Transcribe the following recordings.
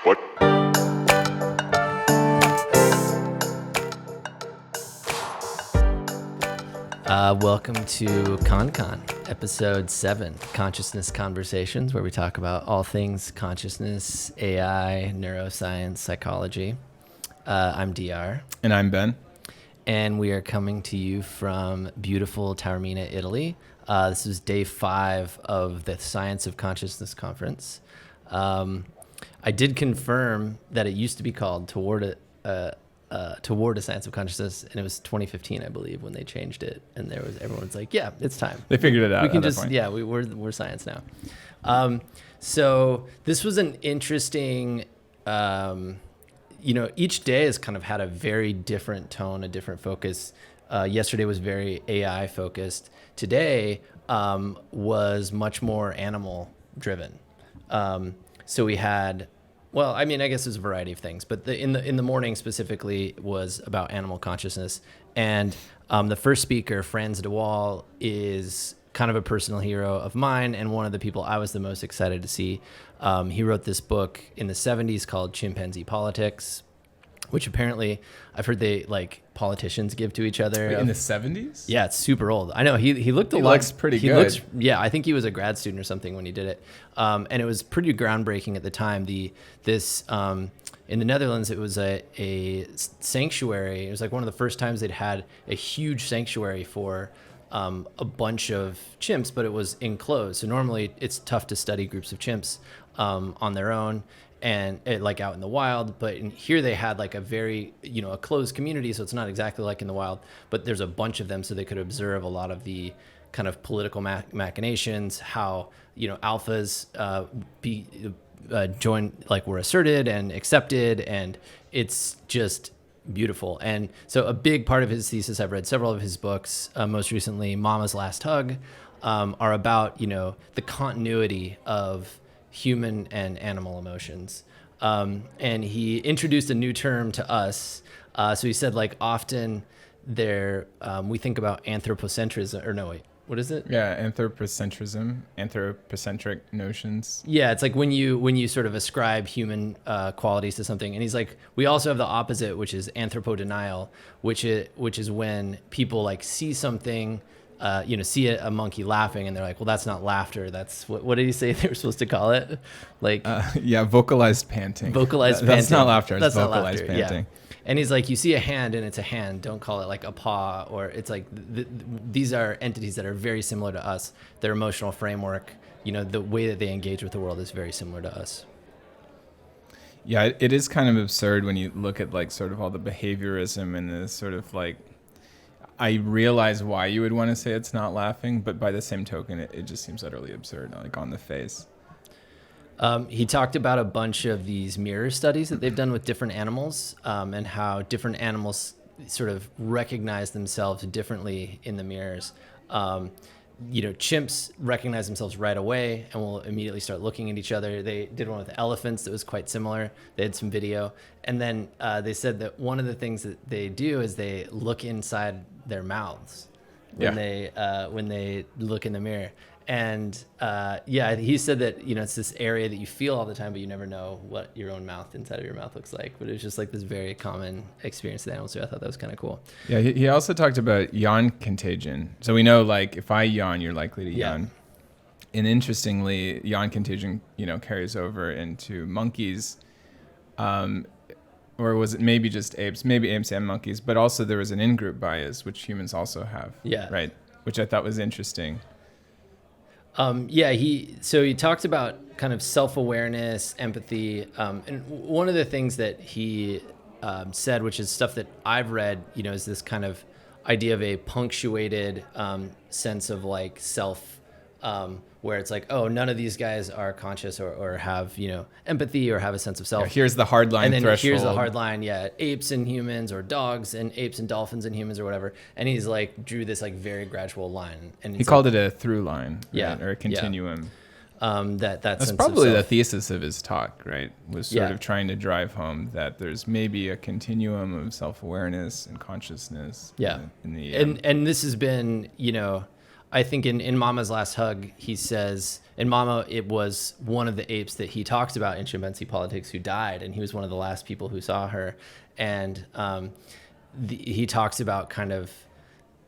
What? Welcome to ConCon, episode 7, Consciousness Conversations, where we talk about all things consciousness, AI, neuroscience, psychology. I'm DR. And I'm Ben. And we are coming to you from beautiful Taormina, Italy. This is day 5 of the Science of Consciousness conference. I did confirm that it used to be called Toward a Science of Consciousness, and it was 2015, I believe, when they changed it. And everyone's like, "Yeah, it's time. They figured it out. We can just, yeah, we're science now." So this was an interesting. Each day has kind of had a very different tone, a different focus. Yesterday was very AI focused. Today was much more animal driven. So we had, well, I mean, I guess there's a variety of things, but in the morning specifically was about animal consciousness. And the first speaker, Frans de Waal, is kind of a personal hero of mine and one of the people I was the most excited to see. He wrote this book in the 70s called Chimpanzee Politics, which apparently I've heard politicians give to each other. Wait, in the 70s? Yeah, it's super old. I know he looked a lot. He looks pretty good. Yeah, I think he was a grad student or something when he did it. And it was pretty groundbreaking at the time. In the Netherlands, it was a sanctuary. It was like one of the first times they'd had a huge sanctuary for a bunch of chimps, but it was enclosed. So normally it's tough to study groups of chimps on their own and out in the wild. But here they had a very, a closed community. So it's not exactly like in the wild, but there's a bunch of them so they could observe a lot of the kind of political machinations, how, alphas were asserted and accepted. And it's just beautiful. And so a big part of his thesis, I've read several of his books, most recently Mama's Last Hug, are about, the continuity of human and animal emotions. And he introduced a new term to us. So he said, often we think about anthropocentrism, or no, wait, what is it? Yeah, anthropocentric notions. Yeah, it's like when you sort of ascribe human qualities to something, and he's like, we also have the opposite, which is anthropodenial, which is when people see something, see a monkey laughing, and they're like, well, that's not laughter. That's what did he say they were supposed to call it? Vocalized panting. Panting. That's not laughter. That's it's vocalized not laughter, panting. Yeah. And he's like, you see a hand and it's a hand. Don't call it like a paw, or it's like these are entities that are very similar to us. Their emotional framework, the way that they engage with the world is very similar to us. Yeah, it is kind of absurd when you look at sort of all the behaviorism and the sort of I realize why you would want to say it's not laughing, but by the same token, it just seems utterly absurd, on the face. He talked about a bunch of these mirror studies that they've done with different animals, and how different animals sort of recognize themselves differently in the mirrors. Chimps recognize themselves right away and will immediately start looking at each other. They did one with elephants that was quite similar. They had some video. And then they said that one of the things that they do is they look inside their mouths when they look in the mirror. And he said that, it's this area that you feel all the time, but you never know what your own mouth, inside of your mouth, looks like. But it was just this very common experience with animals. So I thought that was kind of cool. Yeah, he also talked about yawn contagion. So we know, if I yawn, you're likely to yawn. And interestingly, yawn contagion, carries over into monkeys. Or was it maybe just apes? Maybe apes and monkeys. But also there was an in-group bias, which humans also have. Yeah. Right. Which I thought was interesting. He talked about kind of self-awareness, empathy, and one of the things that he said, which is stuff that I've read, is this kind of idea of a punctuated sense of self, where it's oh, none of these guys are conscious or have empathy or have a sense of self. Yeah, here's the hard line, and then threshold. Here's the hard line. Yeah, apes and humans, or dogs and apes and dolphins and humans, or whatever. And he's drew this very gradual line. And he called it a through line, right? Yeah, or a continuum. Yeah. That's probably the thesis of his talk, right? Was sort of trying to drive home that there's maybe a continuum of self-awareness and consciousness. Yeah, in the and this has been I think in Mama's Last Hug, he says, in Mama, it was one of the apes that he talks about in Chimpanzee Politics who died, and he was one of the last people who saw her. And he talks about kind of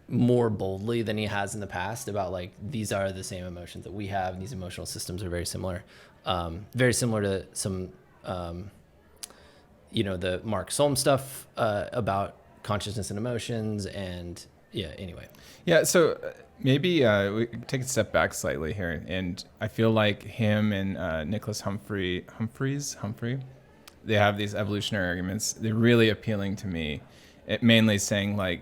more boldly than he has in the past about like, these are the same emotions that we have, and these emotional systems are very similar to some, the Mark Solm stuff about consciousness and emotions. And anyway. Yeah, so maybe we take a step back slightly here, and I feel like him and Nicholas Humphrey, they have these evolutionary arguments. They're really appealing to me, mainly saying like,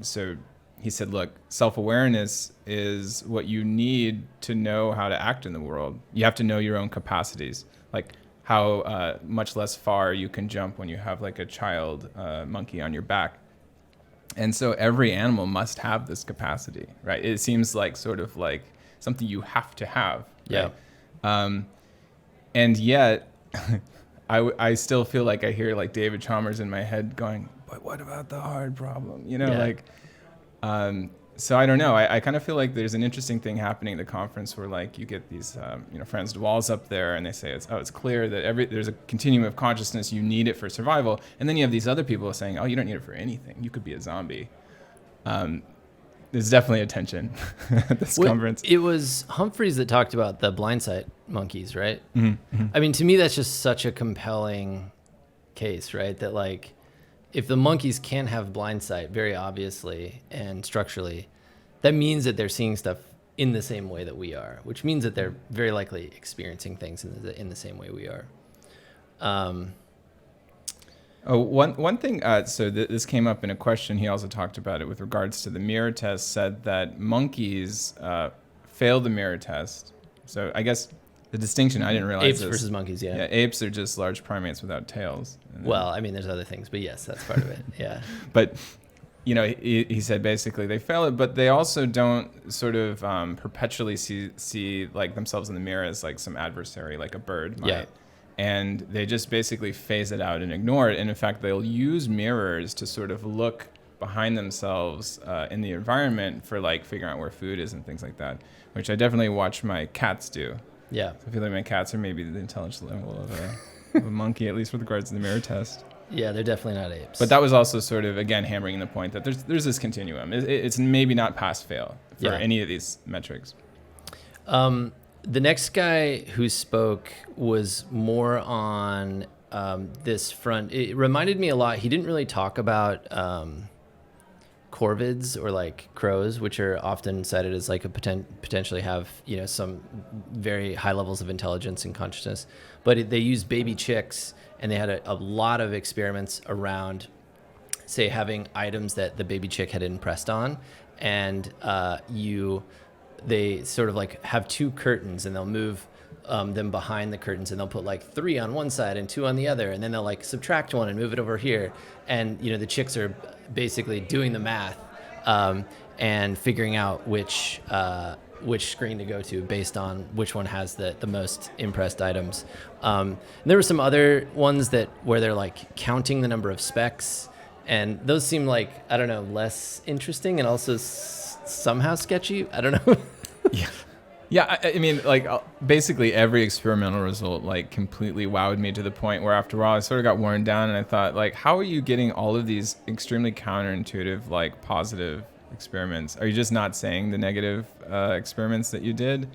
so he said, look, self-awareness is what you need to know how to act in the world. You have to know your own capacities, like how much less far you can jump when you have like a child monkey on your back. And so every animal must have this capacity, right? It seems like sort of like something you have to have. Right? Yeah. And yet, I still feel like I hear like David Chalmers in my head going, but what about the hard problem? So I don't know. I kind of feel like there's an interesting thing happening at the conference where like you get these, Frans de Waal's up there and they say it's clear that there's a continuum of consciousness. You need it for survival. And then you have these other people saying, oh, you don't need it for anything. You could be a zombie. There's definitely a tension at this conference. It was Humphreys that talked about the blind sight monkeys, right? Mm-hmm. Mm-hmm. I mean, to me, that's just such a compelling case, right? That like, if the monkeys can have blind sight very obviously and structurally, that means that they're seeing stuff in the same way that we are, which means that they're very likely experiencing things in the same way we are. One thing, this came up in a question. He also talked about it with regards to the mirror test, said that monkeys fail the mirror test. So I guess the distinction, I didn't realize apes this. versus monkeys, yeah. Apes are just large primates without tails. Well, I mean, there's other things, but yes, that's part of it, yeah. But, he said basically they fail it, but they also don't sort of perpetually see like themselves in the mirror as like some adversary, like a bird might. Yeah. And they just basically phase it out and ignore it. And in fact, they'll use mirrors to sort of look behind themselves in the environment for like figuring out where food is and things like that, which I definitely watch my cats do. Yeah. So I feel like my cats are maybe the intelligence level of a monkey, at least with regards to the mirror test. Yeah, they're definitely not apes. But that was also sort of, again, hammering the point that there's this continuum. It's maybe not pass-fail for any of these metrics. The next guy who spoke was more on this front. It reminded me a lot. He didn't really talk about corvids or like crows, which are often cited as like a potentially have some very high levels of intelligence and consciousness. But they used baby chicks, and they had a lot of experiments around, say, having items that the baby chick had impressed on, and they sort of like have two curtains, and they'll move them behind the curtains, and they'll put like 3 on one side and 2 on the other, and then they'll like subtract 1 and move it over here. And the chicks are basically doing the math and figuring out which screen to go to based on which one has the most impressed items. There were some other ones where they're like counting the number of specks, and those seem like, I don't know, less interesting and also somehow sketchy. I don't know. Yeah, I mean, like basically every experimental result like completely wowed me to the point where after a while I sort of got worn down, and I thought, like, how are you getting all of these extremely counterintuitive, like positive experiments? Are you just not saying the negative experiments that you did?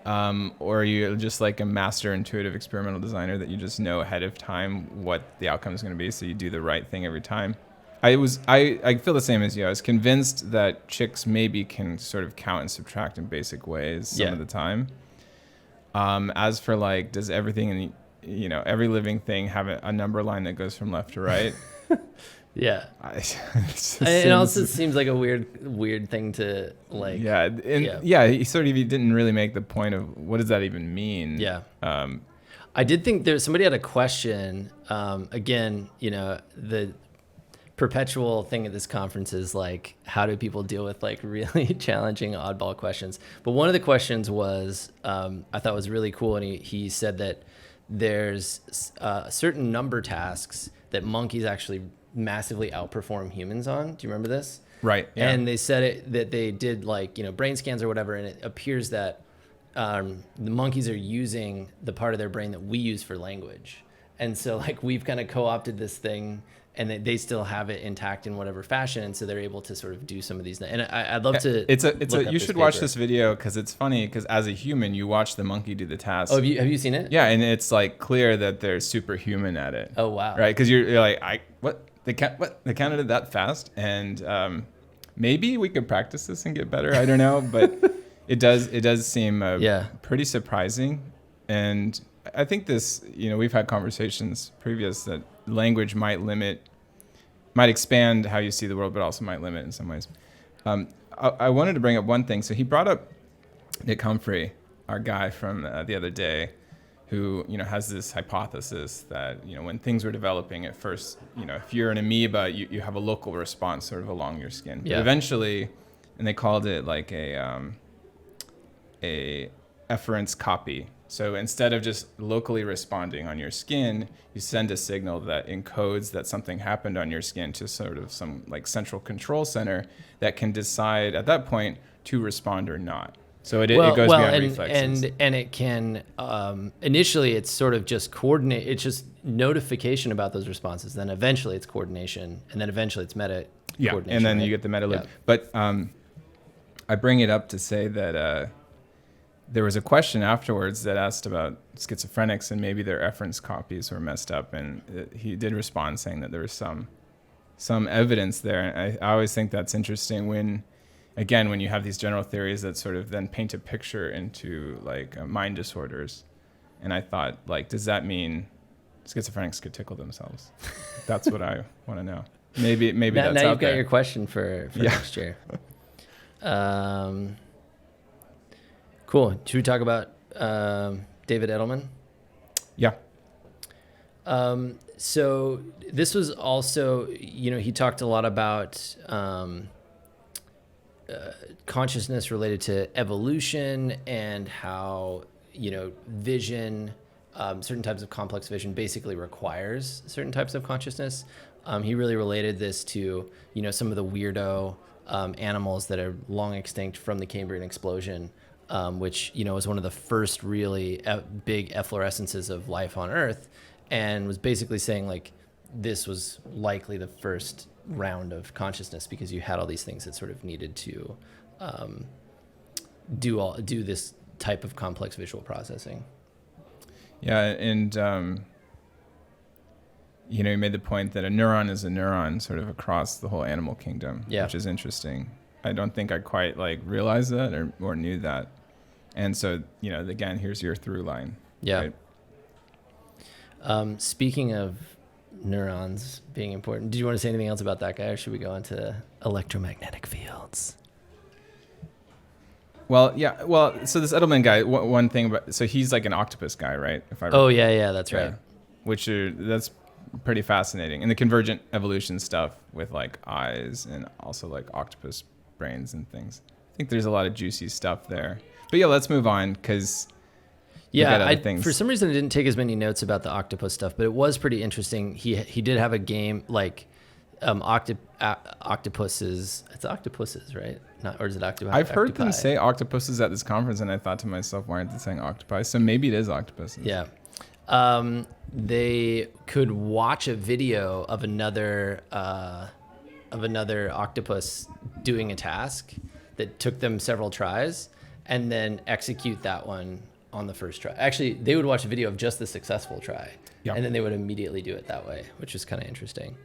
Or are you just like a master intuitive experimental designer that you just know ahead of time what the outcome is going to be, so you do the right thing every time? I feel the same as you. I was convinced that chicks maybe can sort of count and subtract in basic ways some of the time. As for like, does everything in every living thing have a number line that goes from left to right? Yeah. It also seems like a weird thing to like. Yeah, he didn't really make the point of what does that even mean. Yeah. I did think somebody had a question. Again, the perpetual thing at this conference is like, how do people deal with like really challenging oddball questions? But one of the questions was, I thought was really cool, and he said that there's certain number tasks that monkeys actually massively outperform humans on. Do you remember this? Right. Yeah. And they said that they did like, brain scans or whatever, and it appears that the monkeys are using the part of their brain that we use for language. And so like we've kind of co-opted this thing, and they still have it intact in whatever fashion, and so they're able to sort of do some of these. And I'd love to. You should watch this video because it's funny. Because as a human, you watch the monkey do the task. Oh, have you seen it? Yeah, and it's like clear that they're superhuman at it. Oh wow! Right, because you're like, they counted it that fast, and maybe we could practice this and get better. I don't know, but it does seem pretty surprising, and I think this, we've had conversations previous that language might expand how you see the world, but also might limit in some ways. I wanted to bring up one thing. So he brought up Nick Humphrey, our guy from the other day, who has this hypothesis that when things were developing at first, if you're an amoeba, you have a local response sort of along your skin. Yeah. But eventually, and they called it like a efference copy. So instead of just locally responding on your skin, you send a signal that encodes that something happened on your skin to sort of some like central control center that can decide at that point to respond or not. So it goes beyond reflexes. And it can, initially it's sort of just coordinate. It's just notification about those responses. Then eventually it's coordination. And then eventually it's meta coordination. And then you get the meta loop. Yeah. But I bring it up to say that there was a question afterwards that asked about schizophrenics and maybe their efference copies were messed up. And he did respond saying that there was some evidence there. And I always think that's interesting when you have these general theories that sort of then paint a picture into like mind disorders. And I thought, like, does that mean schizophrenics could tickle themselves? That's what I want to know. Maybe that's out there. Now you've got your question for next year. Cool. Should we talk about David Edelman? Yeah. So this was also, he talked a lot about consciousness related to evolution and how, vision, certain types of complex vision basically requires certain types of consciousness. He really related this to, some of the weirdo animals that are long extinct from the Cambrian explosion, which, was one of the first really big efflorescences of life on Earth, and was basically saying like this was likely the first round of consciousness because you had all these things that sort of needed to do this type of complex visual processing. Yeah, and he made the point that a neuron is a neuron sort of across the whole animal kingdom, which is interesting. I don't think I quite like realized that or knew that. And so, again, here's your through line. Yeah. Right? Speaking of neurons being important, do you want to say anything else about that guy, or should we go into electromagnetic fields? Well, yeah. Well, so this Edelman guy, one thing about, so he's like an octopus guy, right? That's right. That's pretty fascinating. And the convergent evolution stuff with like eyes and also like octopus brains and things. I think there's a lot of juicy stuff there. But yeah, let's move on because for some reason I didn't take as many notes about the octopus stuff, but it was pretty interesting. He did have a game like octopuses. It's octopuses, right? Or is it octopi? I've heard them say octopuses at this conference, and I thought to myself, why aren't they saying octopi? So maybe it is octopuses. Yeah. They could watch a video of another octopus doing a task that took them several tries, and then execute that one on the first try. Actually, they would watch a video of just the successful try, and then they would immediately do it that way, which is kind of interesting.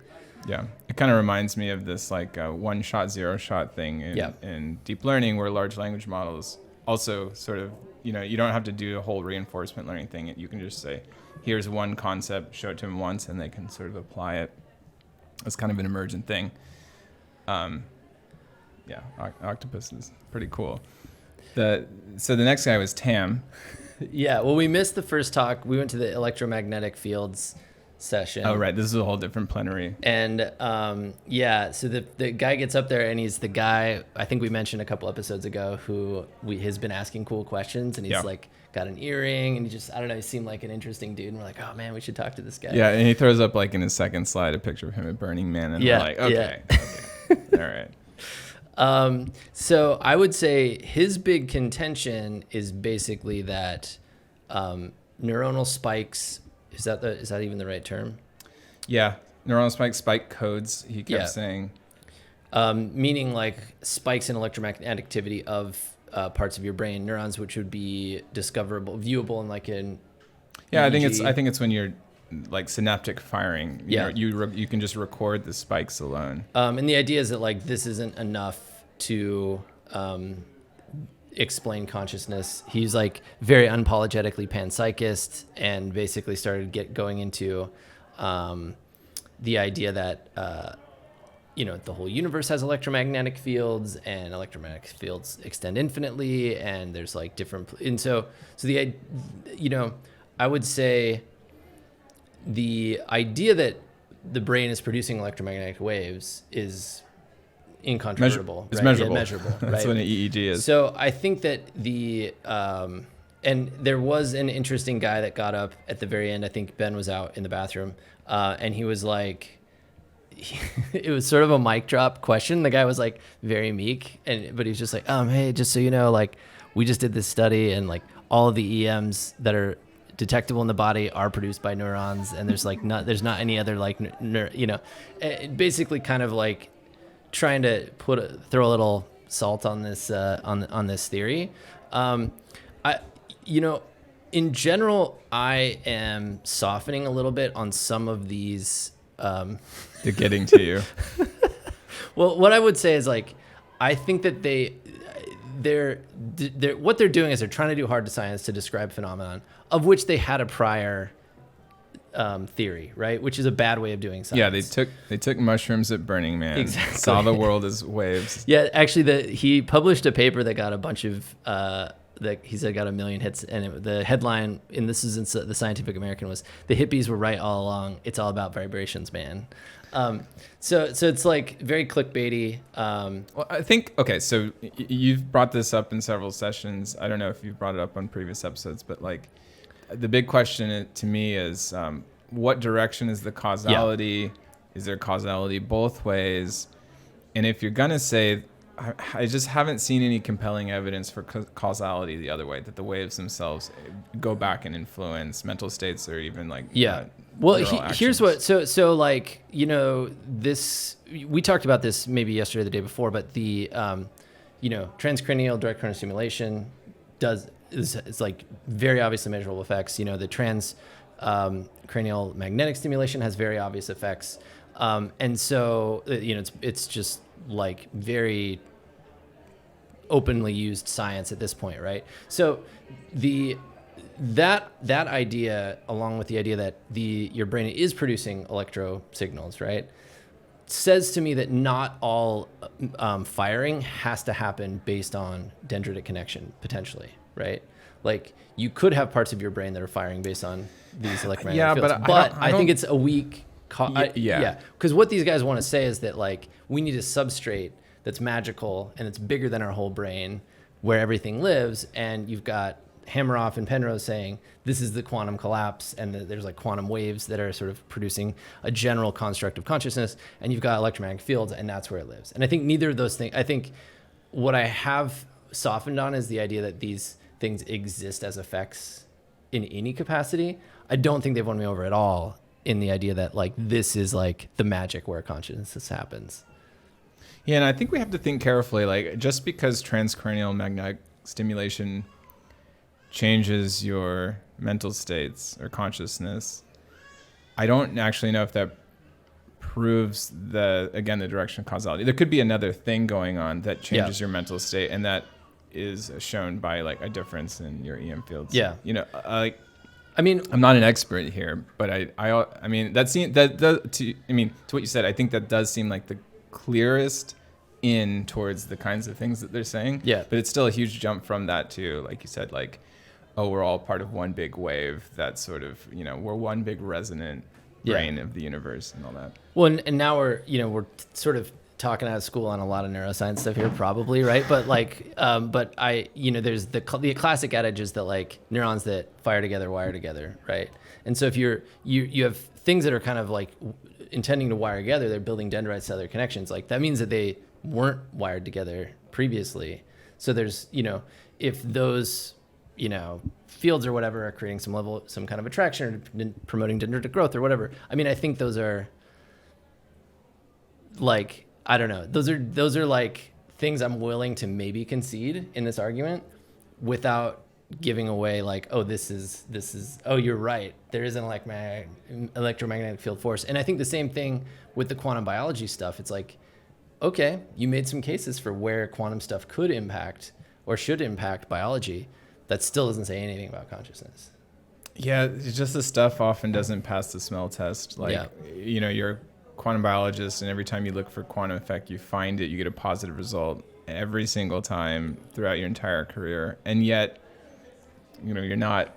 Yeah, it kind of reminds me of this like one shot, zero shot thing in deep learning, where large language models also sort of, you don't have to do a whole reinforcement learning thing. You can just say, here's one concept, show it to them once, and they can sort of apply it. It's kind of an emergent thing. Octopus is pretty cool. So the next guy was Tam. Yeah, well, we missed the first talk. We went to the electromagnetic fields session. Oh, right. This is a whole different plenary. And so the guy gets up there, and he's the guy I think we mentioned a couple episodes ago who has been asking cool questions, and he's like got an earring, and he seemed like an interesting dude, and we're like, oh man, we should talk to this guy. Yeah, and he throws up like in his second slide a picture of him at Burning Man, and we're like, okay. All right. So I would say his big contention is basically that neuronal spikes, is that even the right term? Yeah, neuronal spike codes. He kept saying, meaning like spikes in electromagnetic activity of parts of your brain, neurons, which would be discoverable, viewable in like an yeah. EEG. I think it's when you're like synaptic firing. Yeah. You can just record the spikes alone. And the idea is that like this isn't enough to explain consciousness. He's like very unapologetically panpsychist, and basically started going into the idea that the whole universe has electromagnetic fields, and electromagnetic fields extend infinitely, and there's like different, and so the I would say the idea that the brain is producing electromagnetic waves is incontrovertible. It's right? measurable. Yeah, measurable. That's right? what an EEG is. So I think that and there was an interesting guy that got up at the very end. I think Ben was out in the bathroom, and he was like, it was sort of a mic drop question. The guy was like very meek, but he was just like, hey, just so you know, like we just did this study, and like all of the EMs that are detectable in the body are produced by neurons, and there's not any other like basically kind of like trying to throw a little salt on this on this theory. In general, I am softening a little bit on some of these. They're getting to you. Well, what I would say is like, I think that they're what they're doing is they're trying to do hard science to describe phenomenon of which they had a prior theory, right? Which is a bad way of doing science. Yeah, they took mushrooms at Burning Man. Exactly. Saw the world as waves. Yeah, actually, he published a paper that got a bunch of that he said got 1 million hits, and the headline, and this is in the Scientific American, was "The hippies were right all along. It's all about vibrations, man." So it's like very clickbaity. Well, I think, okay, so you've brought this up in several sessions. I don't know if you've brought it up on previous episodes, but like the big question to me is what direction is the causality? Yeah. Is there causality both ways? And if you're going to say, I just haven't seen any compelling evidence for causality the other way, that the waves themselves go back and influence mental states or even like well, here's what, so like, this, we talked about this maybe yesterday or the day before, but the, transcranial direct current stimulation it's like very obviously measurable effects. The transcranial magnetic stimulation has very obvious effects. And so, it's just like very openly used science at this point, right? So that idea, along with the idea that your brain is producing electro signals, right, says to me that not all firing has to happen based on dendritic connection, potentially, right? Like you could have parts of your brain that are firing based on these electromagnetic fields, but I think it's a weak. Because what these guys want to say is that like we need a substrate that's magical and it's bigger than our whole brain, where everything lives, and you've got Hameroff and Penrose saying this is the quantum collapse, and there's like quantum waves that are sort of producing a general construct of consciousness, and you've got electromagnetic fields, and that's where it lives. And I think neither of those things. I think what I have softened on is the idea that these things exist as effects in any capacity. I don't think they've won me over at all in the idea that like this is like the magic where consciousness happens. Yeah, and I think we have to think carefully. Like just because transcranial magnetic stimulation changes your mental states or consciousness, I don't actually know if that proves the direction of causality. There could be another thing going on that changes your mental state, and that is shown by like a difference in your EM fields. Yeah, I mean, I'm not an expert here, but I mean, to what you said, I think that does seem like the clearest in towards the kinds of things that they're saying. Yeah. But it's still a huge jump from that to, like you said, like, oh, we're all part of one big wave. That's sort of, we're one big resonant brain of the universe and all that. Well, and now we're sort of talking out of school on a lot of neuroscience stuff here, probably, right? But like, there's the classic adage is that like neurons that fire together wire together, right? And so if you have things that are kind of like intending to wire together, they're building dendrites to other connections. Like that means that they weren't wired together previously. So there's, if those, fields or whatever are creating some kind of attraction or promoting dendritic growth or whatever. I mean, I think those are like, I don't know. Those are like things I'm willing to maybe concede in this argument without giving away like, oh, this is, oh, you're right. There is an electromagnetic field force. And I think the same thing with the quantum biology stuff. It's like, okay, you made some cases for where quantum stuff could impact or should impact biology. That still doesn't say anything about consciousness. Yeah, it's just the stuff often doesn't pass the smell test. Like, you're a quantum biologist, and every time you look for quantum effect, you find it, you get a positive result every single time throughout your entire career. And yet, you're not,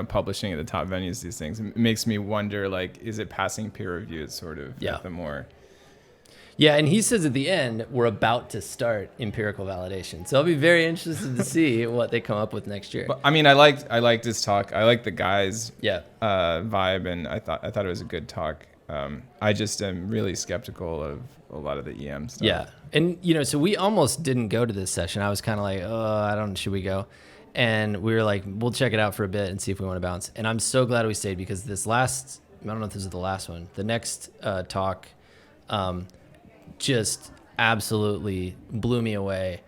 publishing at the top venues these things. It makes me wonder, like, is it passing peer review sort of at the more... Yeah, and he says at the end, we're about to start empirical validation. So I'll be very interested to see what they come up with next year. But, I mean, I liked his talk. I liked the guy's vibe, and I thought it was a good talk. I just am really skeptical of a lot of the EM stuff. Yeah, and so we almost didn't go to this session. I was kind of like, should we go? And we were like, we'll check it out for a bit and see if we want to bounce. And I'm so glad we stayed because I don't know if this is the last one. The next talk, just absolutely blew me away,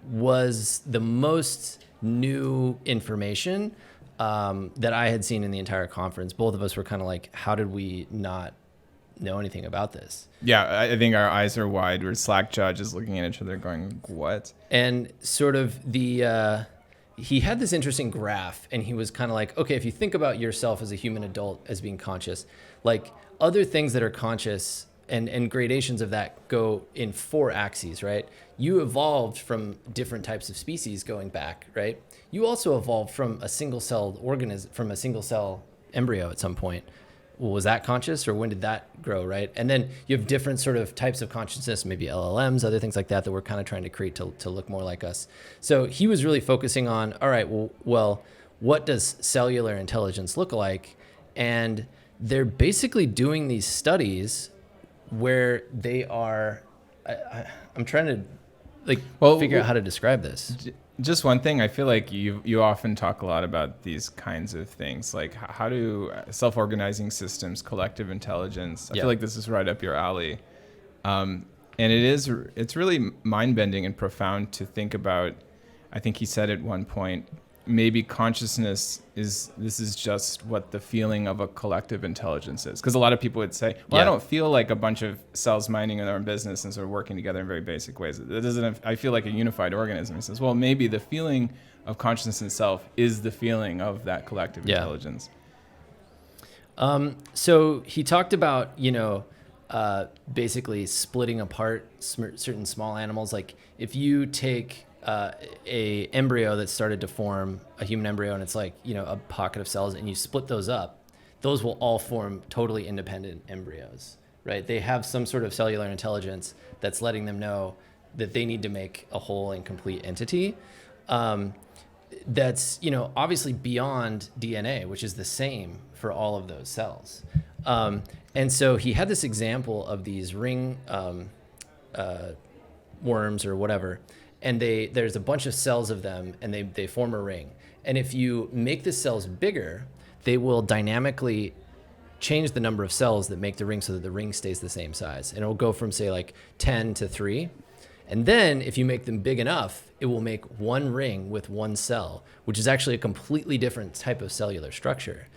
was the most new information that I had seen in the entire conference. Both of us were kind of like, how did we not know anything about this? Yeah, I think our eyes are wide. We're slack-jawed, just looking at each other going, what? And sort of he had this interesting graph, and he was kind of like, okay, if you think about yourself as a human adult as being conscious, like other things that are conscious and gradations of that go in 4 axes, right? You evolved from different types of species going back, right? You also evolved from a single-celled organism, from a single-cell embryo at some point. Well, was that conscious, or when did that grow, right? And then you have different sort of types of consciousness, maybe LLMs, other things like that we're kind of trying to create to look more like us. So he was really focusing on, all right, well, what does cellular intelligence look like? And they're basically doing these studies where they are, I'm trying to figure out how to describe this. Just one thing, I feel like you often talk a lot about these kinds of things, like how do self-organizing systems, collective intelligence. I feel like this is right up your alley. And it's really mind-bending and profound to think about. I think he said at one point, maybe consciousness is just what the feeling of a collective intelligence is. Because a lot of people would say, well, I don't feel like a bunch of cells minding their own business and sort of working together in very basic ways. I feel like a unified organism. He says, well, maybe the feeling of consciousness itself is the feeling of that collective intelligence. So he talked about, basically splitting apart certain small animals. Like if you take a embryo that started to form, a human embryo, and it's like, a pocket of cells, and you split those up, those will all form totally independent embryos, right? They have some sort of cellular intelligence that's letting them know that they need to make a whole and complete entity. That's, obviously beyond DNA, which is the same for all of those cells. And so he had this example of these ring worms or whatever, and there's a bunch of cells of them, and they form a ring. And if you make the cells bigger, they will dynamically change the number of cells that make the ring so that the ring stays the same size. And it will go from, say, like 10 to 3. And then if you make them big enough, it will make one ring with one cell, which is actually a completely different type of cellular structure,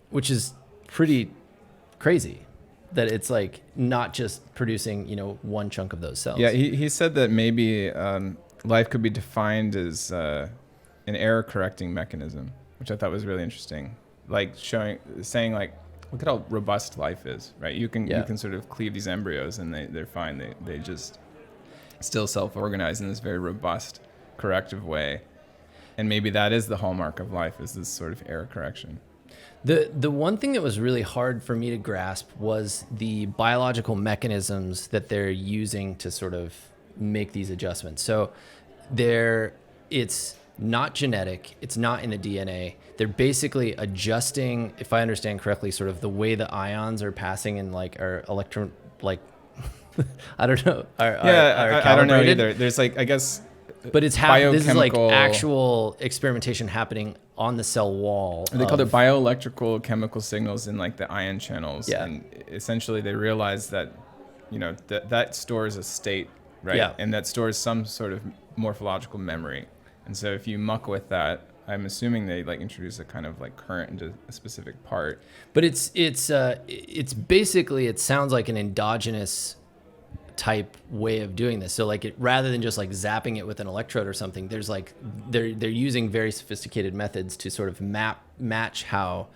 which is pretty crazy. That it's like not just producing, one chunk of those cells. Yeah, he said that maybe life could be defined as an error-correcting mechanism, which I thought was really interesting. Like saying like, look at how robust life is, right? You can sort of cleave these embryos and they're fine. They just still self-organize in this very robust, corrective way. And maybe that is the hallmark of life, is this sort of error correction. The one thing that was really hard for me to grasp was the biological mechanisms that they're using to sort of make these adjustments. So it's not genetic, it's not in the DNA. They're basically adjusting, if I understand correctly, sort of the way the ions are passing in like our I don't know. I don't know either. There's like, I guess, but it's this is like biochemical- actual experimentation happening on the cell wall. They called it bioelectrical chemical signals in like the ion channels. Yeah. And essentially they realized that, that stores a state, right? Yeah. And that stores some sort of morphological memory. And so if you muck with that, I'm assuming they like introduce a kind of like current into a specific part. But it's basically, it sounds like an endogenous type way of doing this. So like rather than just like zapping it with an electrode or something, there's like they're using very sophisticated methods to sort of match how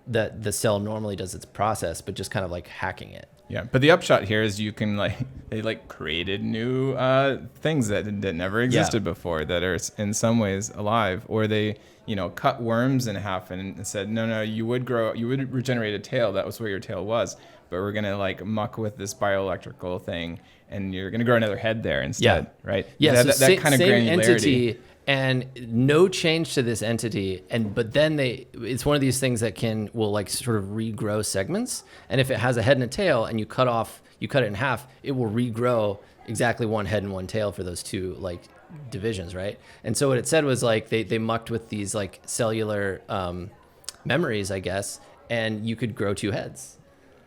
the cell normally does its process, but just kind of like hacking it. Yeah, but the upshot here is you can they created new things that never existed before that are in some ways alive, or they cut worms in half and said no, you would regenerate a tail, that was where your tail was, but we're gonna muck with this bioelectrical thing and you're gonna grow another head there instead, right? Yeah, that kind of same granularity. entity and no change to this entity, but then it's one of these things that will like sort of regrow segments, and if it has a head and a tail and you cut it in half, it will regrow exactly one head and one tail for those two like divisions, right? And so what it said was like they mucked with these like cellular memories, I guess, and you could grow two heads.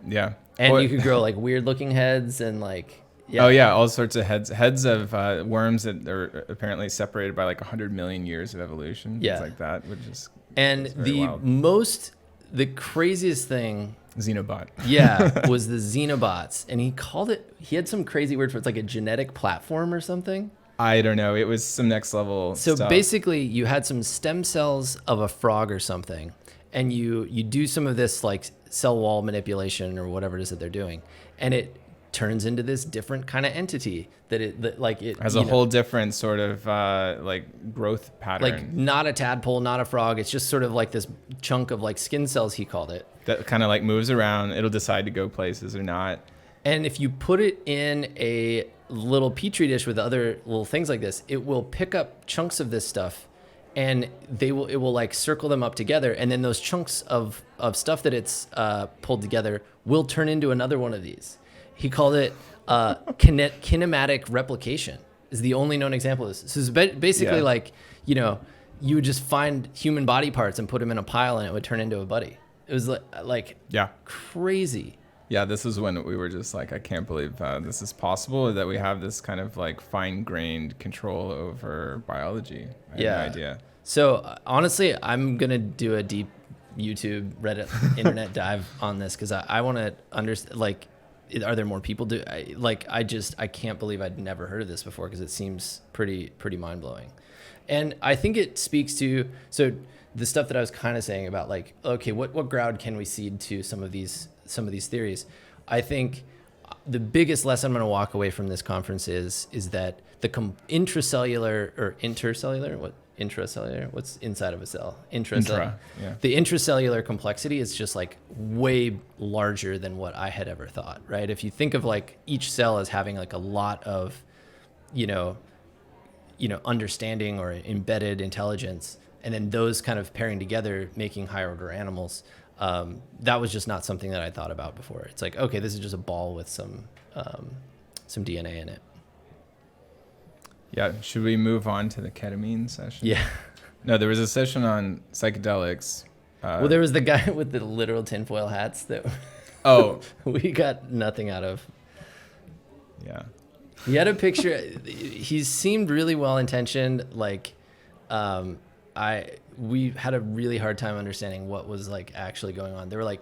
Yeah. And you could grow like weird looking heads and like yeah. Oh yeah, all sorts of heads of worms that are apparently separated by like 100 million years of evolution, things like that, which is the wild. The craziest thing, Xenobot. was the Xenobots, and he had some crazy word for it. It's like a genetic platform or something. I don't know. It was some next level stuff. Basically, you had some stem cells of a frog or something, and you do some of this like cell wall manipulation or whatever it is that they're doing, and it turns into this different kind of entity that it has a whole different sort of growth pattern. Like not a tadpole, not a frog. It's just sort of like this chunk of like skin cells, he called it. That kind of like moves around. It'll decide to go places or not. And if you put it in a little petri dish with other little things like this, it will pick up chunks of this stuff, and it will like circle them up together, and then those chunks of stuff that it's pulled together will turn into another one of these. He called it kinematic replication. Is the only known example of this. So it's basically like you would just find human body parts and put them in a pile, and it would turn into a buddy. It was like crazy. Yeah, this is when we were just like, I can't believe this is possible, that we have this kind of like fine-grained control over biology. I had no idea. So honestly, I'm going to do a deep YouTube, Reddit, internet dive on this because I want to understand, like, are there more people I can't believe I'd never heard of this before because it seems pretty mind-blowing. And I think it speaks to, so the stuff that I was kind of saying about like, okay, what ground can we seed to some of these theories? I think the biggest lesson I'm going to walk away from this conference is that the intracellular, what's inside of a cell? Intracellular. Yeah. The intracellular complexity is just like way larger than what I had ever thought, right? If you think of like each cell as having like a lot of, understanding or embedded intelligence, and then those kind of pairing together, making higher order animals, that was just not something that I thought about before. It's like, okay, this is just a ball with some DNA in it. Yeah. Should we move on to the ketamine session? Yeah. No, there was a session on psychedelics. Well, there was the guy with the literal tinfoil hats that we got nothing out of. Yeah. He had a picture. He seemed really well-intentioned. Like, we had a really hard time understanding what was like actually going on. There were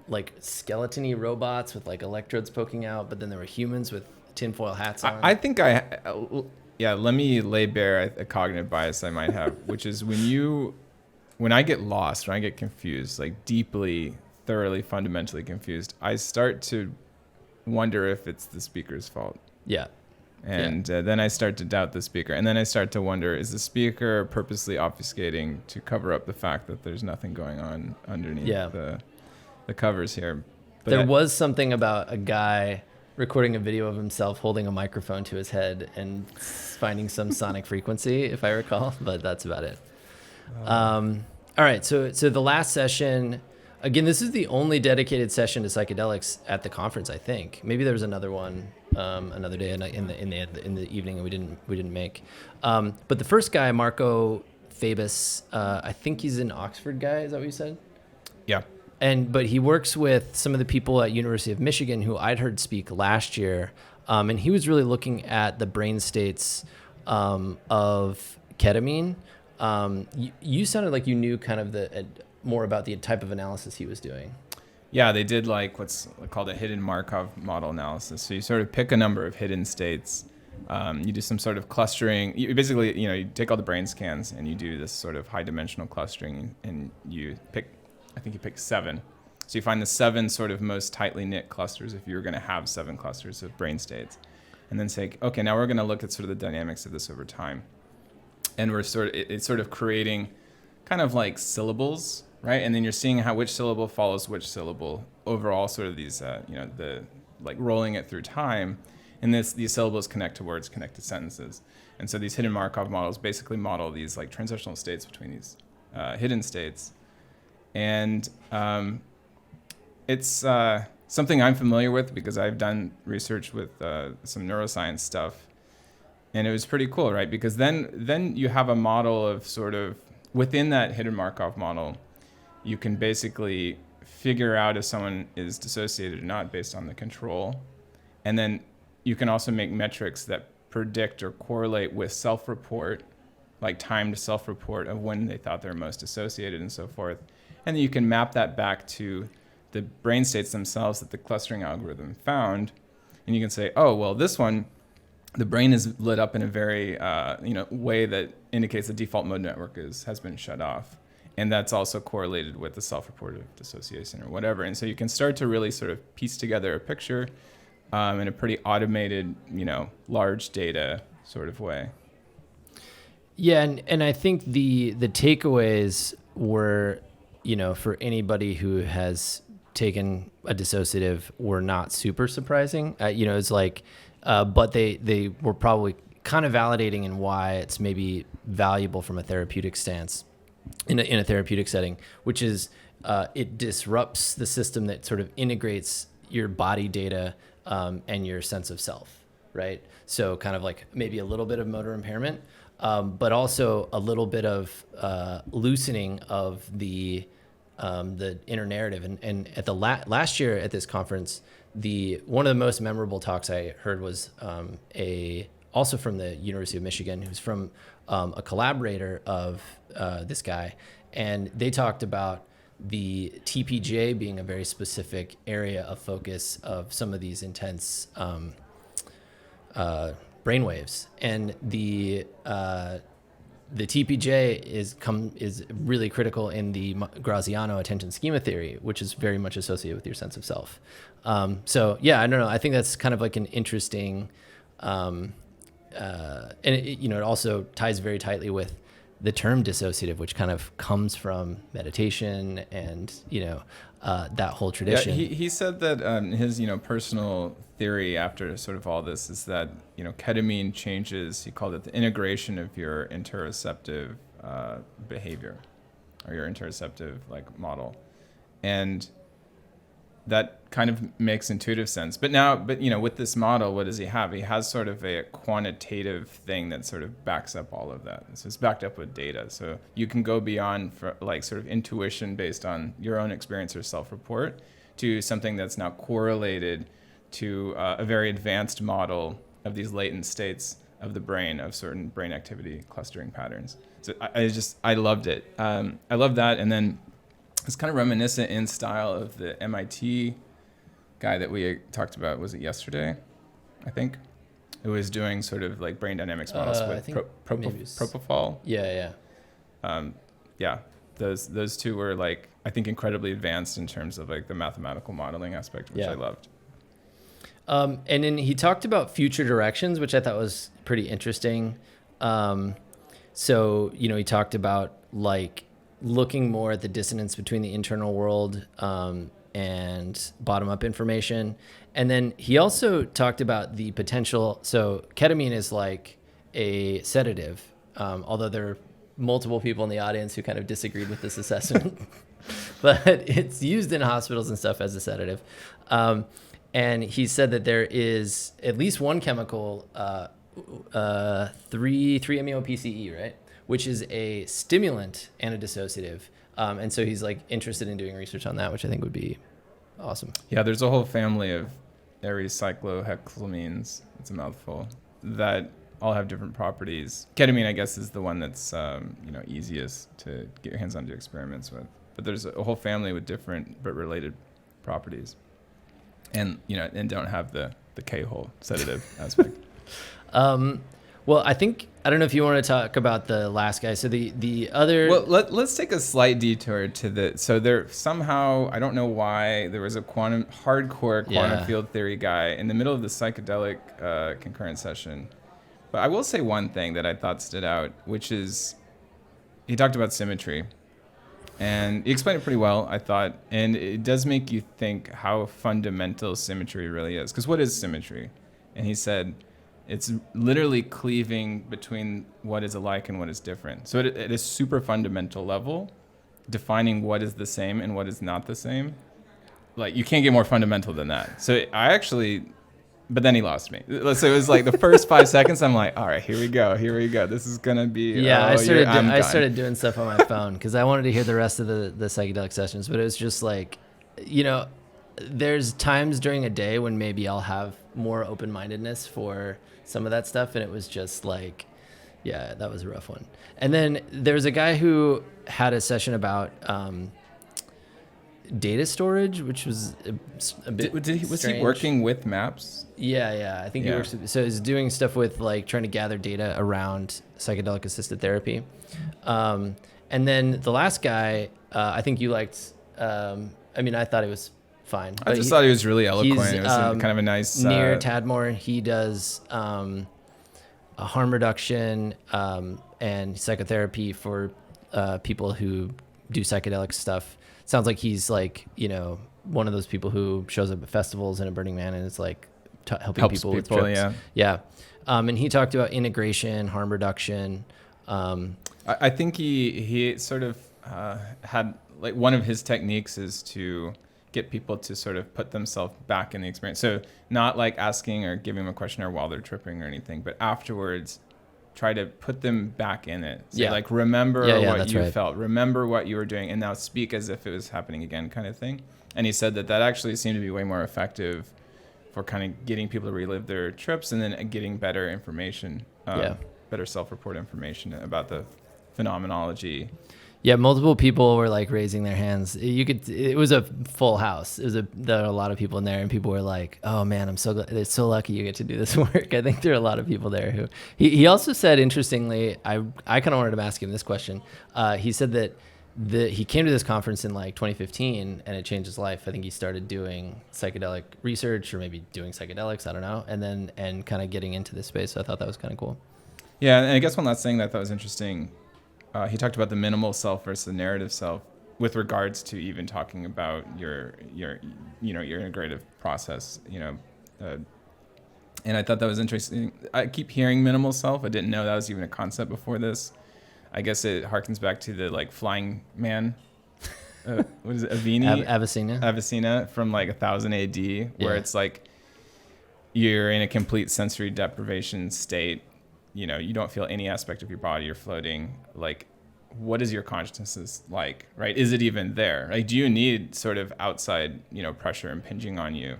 like skeleton-y robots with like electrodes poking out, but then there were humans with tinfoil hats on. I think let me lay bare a cognitive bias I might have, which is when I get lost, when I get confused, like deeply, thoroughly, fundamentally confused, I start to wonder if it's the speaker's fault. Yeah. And then I start to doubt the speaker. And then I start to wonder, is the speaker purposely obfuscating to cover up the fact that there's nothing going on underneath the covers here? But there was something about a guy recording a video of himself holding a microphone to his head and finding some sonic frequency, if I recall, but that's about it. All right, so the last session, again, this is the only dedicated session to psychedelics at the conference, I think. Maybe there was another one another day in the evening, and we didn't make. But the first guy, Marco Fabus, I think he's an Oxford guy. Is that what you said? Yeah. But he works with some of the people at University of Michigan who I'd heard speak last year, and he was really looking at the brain states of ketamine. You sounded like you knew kind of more about the type of analysis he was doing. Yeah, they did like what's called a hidden Markov model analysis. So you sort of pick a number of hidden states. You do some sort of clustering. You basically, you take all the brain scans and you do this sort of high dimensional clustering, and you pick 7. So you find the 7 sort of most tightly knit clusters if you were going to have 7 clusters of brain states. And then say, okay, now we're going to look at sort of the dynamics of this over time. And it's sort of creating kind of like syllables, right? And then you're seeing which syllable follows which syllable overall, sort of these, the like rolling it through time. And these syllables connect to words, connect to sentences. And so these hidden Markov models basically model these like transitional states between these hidden states. And it's something I'm familiar with because I've done research with some neuroscience stuff. And it was pretty cool, right? Because then you have a model of sort of, within that hidden Markov model, you can basically figure out if someone is dissociated or not based on the control. And then you can also make metrics that predict or correlate with self-report, like timed self-report of when they thought they were most dissociated and so forth. And then you can map that back to the brain states themselves that the clustering algorithm found. And you can say, oh, well, this one, the brain is lit up in a very way that indicates the default mode network has been shut off. And that's also correlated with the self-reported dissociation or whatever. And so you can start to really sort of piece together a picture in a pretty automated, large data sort of way. Yeah, and I think the takeaways were, for anybody who has taken a dissociative, were not super surprising. It's like, but they were probably kind of validating in why it's maybe valuable from a therapeutic stance in a therapeutic setting, which is it disrupts the system that sort of integrates your body data and your sense of self, right? So kind of like maybe a little bit of motor impairment, but also a little bit of loosening of the inner narrative. And at the last year at this conference, one of the most memorable talks I heard was also from the University of Michigan, who's from a collaborator of this guy, and they talked about the TPJ being a very specific area of focus of some of these intense brainwaves, and the TPJ is really critical in the Graziano attention schema theory, which is very much associated with your sense of self. So yeah, I don't know. I think that's kind of like an interesting, and it also ties very tightly with the term dissociative, which kind of comes from meditation and that whole tradition. Yeah, he said that his personal theory after sort of all this is that ketamine changes. He called it the integration of your interoceptive behavior, or your interoceptive model, and that kind of makes intuitive sense. But with this model, what does he have? He has sort of a quantitative thing that sort of backs up all of that. So it's backed up with data. So you can go beyond sort of intuition based on your own experience or self-report to something that's now correlated to a very advanced model of these latent states of the brain, of certain brain activity clustering patterns. So I loved it. I love that. And then it's kind of reminiscent in style of the MIT guy that we talked about. Was it yesterday? I think it was doing sort of like brain dynamics models with propofol. Yeah. Yeah. Those two were I think incredibly advanced in terms of the mathematical modeling aspect, which I loved. And then he talked about future directions, which I thought was pretty interesting. So he talked about looking more at the dissonance between the internal world and bottom-up information. And then he also talked about the potential. So ketamine is like a sedative, although there are multiple people in the audience who kind of disagreed with this assessment. But it's used in hospitals and stuff as a sedative. And he said that there is at least one chemical, 3-amino-PCE, right? Which is a stimulant and a dissociative. And so he's like interested in doing research on that, which I think would be awesome. Yeah, there's a whole family of Aries cyclohexylamines, it's a mouthful, that all have different properties. Ketamine, I guess, is the one that's easiest to get your hands on to experiments with. But there's a whole family with different but related properties, and and don't have the K-hole sedative aspect. Well, I don't know if you want to talk about the last guy. So the other. Well, let's take a slight detour to so there somehow, I don't know why, there was a hardcore quantum field theory guy in the middle of the psychedelic concurrent session. But I will say one thing that I thought stood out, which is he talked about symmetry. And he explained it pretty well, I thought. And it does make you think how fundamental symmetry really is. Because what is symmetry? And he said it's literally cleaving between what is alike and what is different. So at a super fundamental level, defining what is the same and what is not the same, like you can't get more fundamental than that. So but then he lost me. So it was like the first 5 seconds, I'm like, all right, here we go. This is going to be, yeah, I started doing stuff on my phone because I wanted to hear the rest of the psychedelic sessions, but it was just like, there's times during a day when maybe I'll have more open-mindedness for some of that stuff, and it was just like, yeah, that was a rough one. And then there's a guy who had a session about data storage, which was a bit was he working with maps? Yeah, I think he works. So he's doing stuff with like trying to gather data around psychedelic assisted therapy. And then the last guy, I think you liked. I thought it was fine. I just thought he was really eloquent. It was kind of a nice. Near Tadmore, he does a harm reduction and psychotherapy for people who do psychedelic stuff. Sounds like he's like, one of those people who shows up at festivals and at Burning Man and is like helping people with trips. Yeah. And he talked about integration, harm reduction. I think he sort of had, like, one of his techniques is to get people to sort of put themselves back in the experience. So not like asking or giving them a questionnaire while they're tripping or anything, but afterwards try to put them back in it. So like, remember what you felt, remember what you were doing, and now speak as if it was happening again, kind of thing. And he said that actually seemed to be way more effective for kind of getting people to relive their trips and then getting better information, better self-report information about the phenomenology. Yeah, multiple people were like raising their hands. It was a full house. There were a lot of people in there, and people were like, "Oh man, I'm so glad. It's so lucky you get to do this work." I think there are a lot of people there who. He also said, interestingly, I kind of wanted to ask him this question. He said that he came to this conference in like 2015, and it changed his life. I think he started doing psychedelic research, or maybe doing psychedelics. I don't know, and kind of getting into this space. So I thought that was kind of cool. Yeah, and I guess one last thing that I thought was interesting. He talked about the minimal self versus the narrative self with regards to even talking about your integrative process, and I thought that was interesting. I keep hearing minimal self. I didn't know that was even a concept before this. I guess it harkens back to the like flying man. What is it? Avicenna from like 1000 AD, where it's like you're in a complete sensory deprivation state. You don't feel any aspect of your body. You're floating. Like, what is your consciousness like, right? Is it even there? Like, do you need sort of outside, pressure impinging on you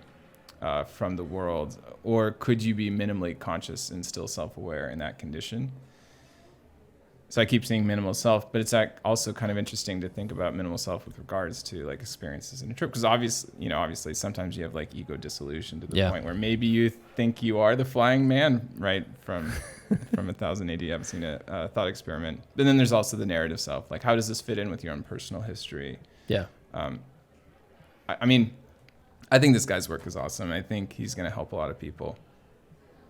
from the world? Or could you be minimally conscious and still self-aware in that condition? So I keep saying minimal self, but it's also kind of interesting to think about minimal self with regards to like experiences in a trip. Because obviously sometimes you have like ego dissolution to the point where maybe you think you are the flying man, right? From 1000 AD Avicenna thought experiment. But then there's also the narrative self. Like, how does this fit in with your own personal history? Yeah. I mean, I think this guy's work is awesome. I think he's going to help a lot of people.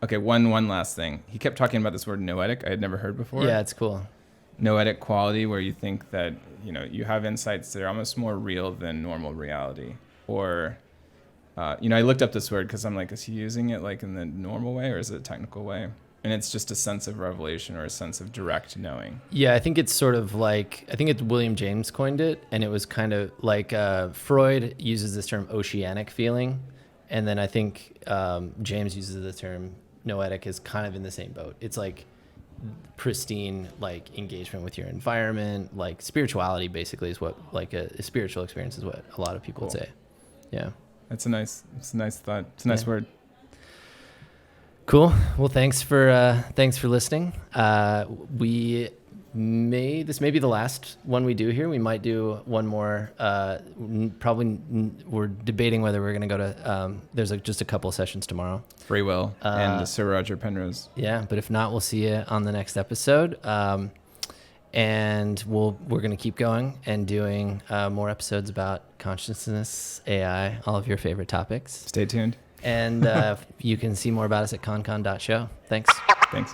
Okay, one last thing. He kept talking about this word noetic. I had never heard before. Yeah, it's cool. Noetic quality, where you think that, you have insights that are almost more real than normal reality. Or, I looked up this word because I'm like, is he using it like in the normal way or is it a technical way? And it's just a sense of revelation or a sense of direct knowing. Yeah, I think it's sort of like, I think it's William James coined it, and it was kind of like Freud uses this term oceanic feeling. And then I think James uses the term noetic is kind of in the same boat. It's like pristine, like engagement with your environment, like spirituality basically is what, like a spiritual experience is what a lot of people would say. Yeah. It's a nice thought. It's a nice word. Cool. Well, thanks for listening. This may be the last one we do here. We might do one more. Probably we're debating whether we're going to go to. There's just a couple of sessions tomorrow. Free Will and Sir Roger Penrose. Yeah, but if not, we'll see you on the next episode. And we're going to keep going and doing more episodes about consciousness, AI, all of your favorite topics. Stay tuned. And you can see more about us at ConCon.show. Thanks. Thanks.